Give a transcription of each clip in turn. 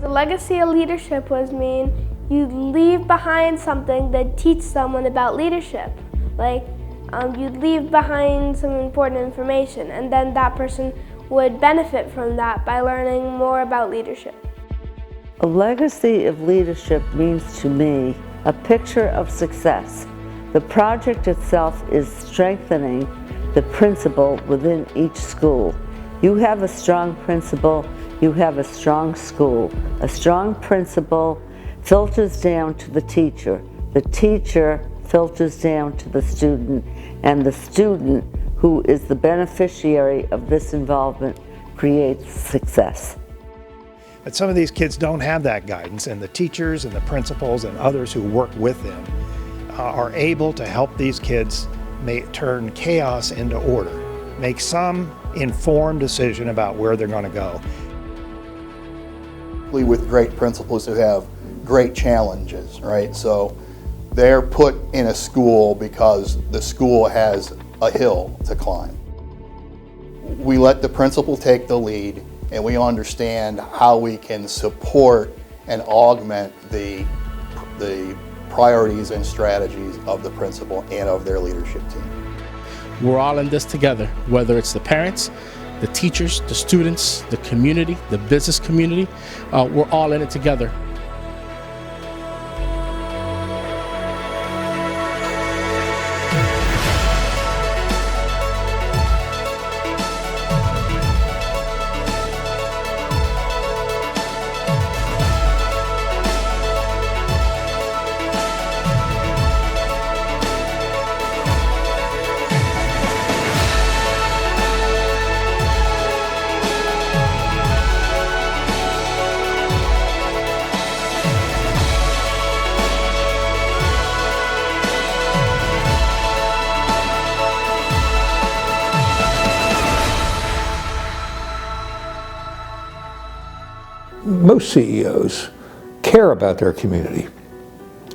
The legacy of leadership was mean you leave behind something that teaches someone about leadership. Like you leave behind some important information, and then that person would benefit from that by learning more about leadership. A legacy of leadership means to me a picture of success. The project itself is strengthening the principle within each school. You have a strong principal, you have a strong school. A strong principal filters down to the teacher filters down to the student, and the student, who is the beneficiary of this involvement, creates success. But some of these kids don't have that guidance, and the teachers and the principals and others who work with them are able to help these kids turn chaos into order, make some informed decision about where they're going to go. With great principals who have great challenges, right? So they're put in a school because the school has a hill to climb. We let the principal take the lead, and we understand how we can support and augment the priorities and strategies of the principal and of their leadership team. We're all in this together, whether it's the parents, the teachers, the students, the community, the business community. We're all in it together. Most CEOs care about their community.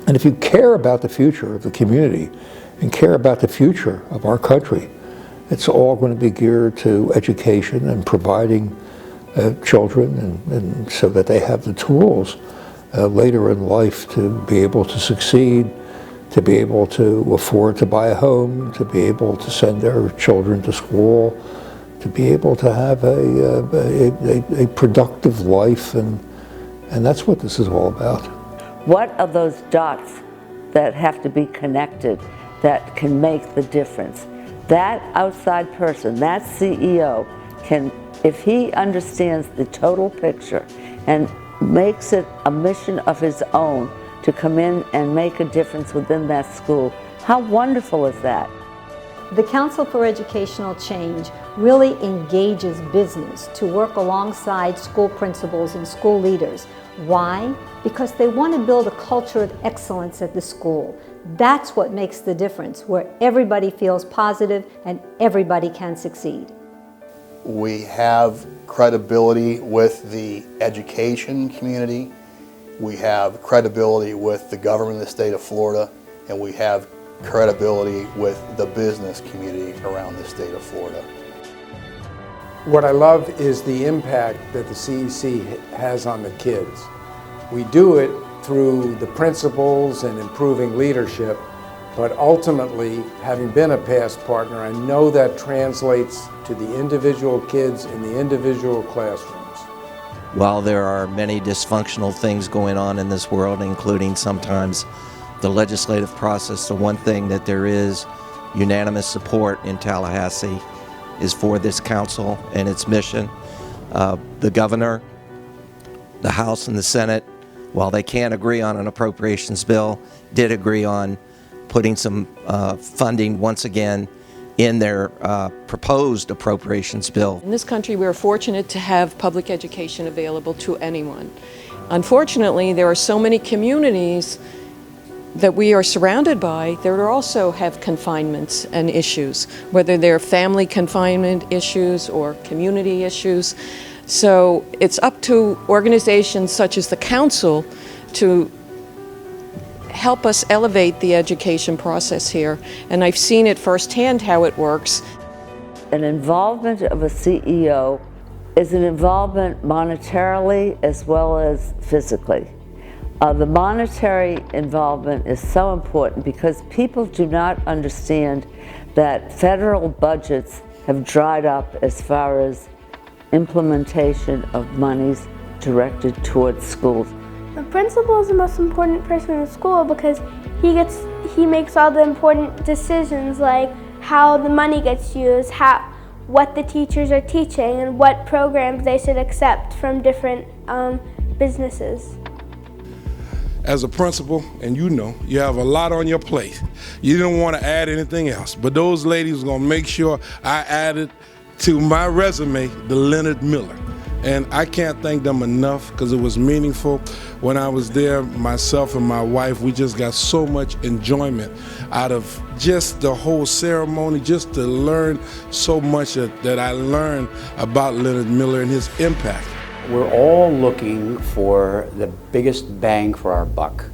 And if you care about the future of the community and care about the future of our country, it's all going to be geared to education and providing children and so that they have the tools later in life to be able to succeed, to be able to afford to buy a home, to be able to send their children to school, to be able to have a productive life, and that's what this is all about. What are those dots that have to be connected that can make the difference? That outside person, that CEO, can, if he understands the total picture and makes it a mission of his own to come in and make a difference within that school, how wonderful is that? The Council for Educational Change really engages business to work alongside school principals and school leaders. Why? Because they want to build a culture of excellence at the school. That's what makes the difference, where everybody feels positive and everybody can succeed. We have credibility with the education community, we have credibility with the government of the state of Florida, and we have credibility with the business community around the state of Florida. What I love is the impact that the CEC has on the kids. We do it through the principles and improving leadership, but ultimately, having been a past partner, I know that translates to the individual kids in the individual classrooms. While there are many dysfunctional things going on in this world, including sometimes the legislative process, the one thing that there is unanimous support in Tallahassee is for this council and its mission. The governor, the House and the Senate, while they can't agree on an appropriations bill, did agree on putting some funding once again in their proposed appropriations bill. In this country, we're fortunate to have public education available to anyone. Unfortunately, there are so many communities that we are surrounded by that also have confinements and issues, whether they're family confinement issues or community issues. So it's up to organizations such as the Council to help us elevate the education process here. And I've seen it firsthand how it works. An involvement of a CEO is an involvement monetarily as well as physically. The monetary involvement is so important because people do not understand that federal budgets have dried up as far as implementation of monies directed towards schools. The principal is the most important person in the school because he makes all the important decisions, like how the money gets used, what the teachers are teaching, and what programs they should accept from different businesses. As a principal, and you have a lot on your plate. You didn't want to add anything else, but those ladies were going to make sure I added to my resume the Leonard Miller. And I can't thank them enough because it was meaningful. When I was there, myself and my wife, we just got so much enjoyment out of just the whole ceremony, just to learn so much that I learned about Leonard Miller and his impact. We're all looking for the biggest bang for our buck.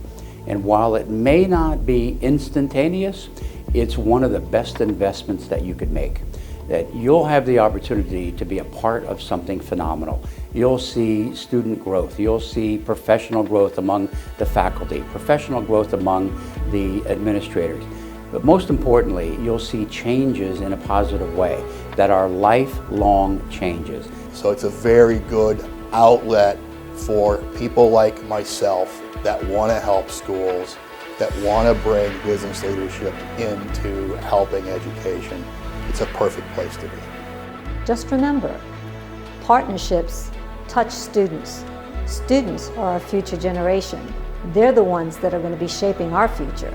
And while it may not be instantaneous, it's one of the best investments that you could make. That you'll have the opportunity to be a part of something phenomenal. You'll see student growth. You'll see professional growth among the faculty, professional growth among the administrators. But most importantly, you'll see changes in a positive way that are lifelong changes. So it's a very good outlet for people like myself that want to help schools, that want to bring business leadership into helping education. It's a perfect place to be. Just remember, partnerships touch students. Students are our future generation. They're the ones that are going to be shaping our future.